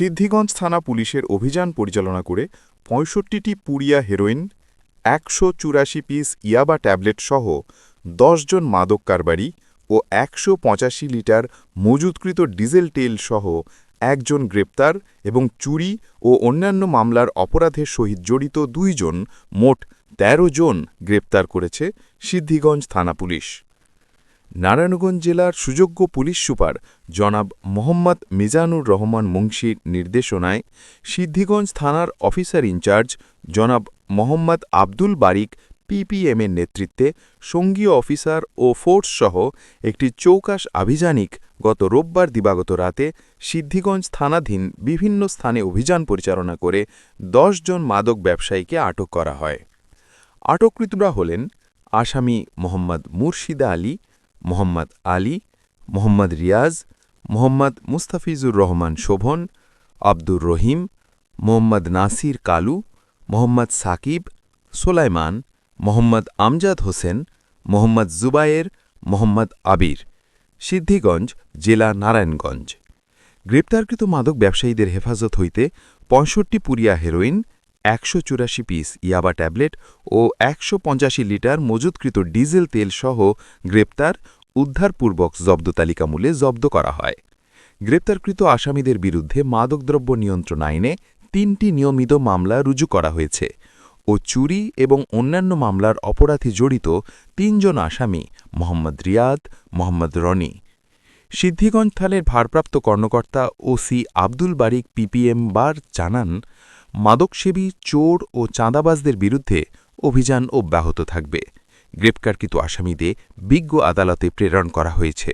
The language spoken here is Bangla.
সিদ্ধিগঞ্জ থানা পুলিশের অভিযান পরিচালনা করে ৬৫টি পুড়িয়া হেরোইন, ১৮৪ পিস ইয়াবা ট্যাবলেট সহ ১০ জন মাদক কারবারি ও ১৮৫ লিটার মজুতকৃত ডিজেল তেল সহ একজন গ্রেপ্তার এবং চুরি ও অন্যান্য মামলার অপরাধের সহিত জড়িত ২ জন, মোট ১৩ জন গ্রেপ্তার করেছে সিদ্ধিগঞ্জ থানা পুলিশ। নারায়ণগঞ্জ জেলার সুযোগ্য পুলিশ সুপার জনাব মোহাম্মদ মিজানুর রহমান মুন্সির নির্দেশনায় সিদ্ধিগঞ্জ থানার অফিসার ইনচার্জ জনাব মোহাম্মদ আব্দুল বারিক পিপিএমের নেতৃত্বে সঙ্গীয় অফিসার ও ফোর্সসহ একটি চৌকাশ আভিযানিক গত রোববার দিবাগত রাতে সিদ্ধিগঞ্জ থানাধীন বিভিন্ন স্থানে অভিযান পরিচালনা করে ১০ জন মাদক ব্যবসায়ীকে আটক করা হয়। আটককৃতরা হলেন আসামি মোহাম্মদ মুর্শিদা আলী, মোহাম্মদ আলী, মোহাম্মদ রিয়াজ, মোহাম্মদ মুস্তাফিজুর রহমান শোভন, আব্দুর রহিম, মোহাম্মদ নাসির কালু, মোহাম্মদ সাকিব, সোলাইমান, মোহাম্মদ আমজাদ হোসেন, মোহাম্মদ জুবায়ের, মোহাম্মদ আবির। সিদ্ধিগঞ্জ, জেলা নারায়ণগঞ্জ। গ্রেপ্তারকৃত মাদক ব্যবসায়ীদের হেফাজত হইতে ৬৫ পুরিয়া হেরোইন, ১৮৪ পিস ইয়াবা ট্যাবলেট ও ১৮৫ লিটার মজুতকৃত ডিজেল তেল সহ গ্রেপ্তার উদ্ধারপূর্বক জব্দ তালিকামূলে জব্দ করা হয়। গ্রেপ্তারকৃত আসামিদের বিরুদ্ধে মাদকদ্রব্য নিয়ন্ত্রণ আইনে ৩টি নিয়মিত মামলা রুজু করা হয়েছে ও চুরি এবং অন্যান্য মামলার অপরাধে জড়িত ৩ জন আসামি মোহাম্মদ রিয়াদ, মোহাম্মদ রনি। সিদ্ধিগঞ্জ থানার ভারপ্রাপ্ত কর্মকর্তা ওসি আব্দুল বারিক পিপিএম বার জানান, মাদকসেবী, চোর ও চাঁদাবাজদের বিরুদ্ধে অভিযান অব্যাহত থাকবে। গ্রেপ্তারকৃত আসামিদের বিজ্ঞ আদালতে প্রেরণ করা হয়েছে।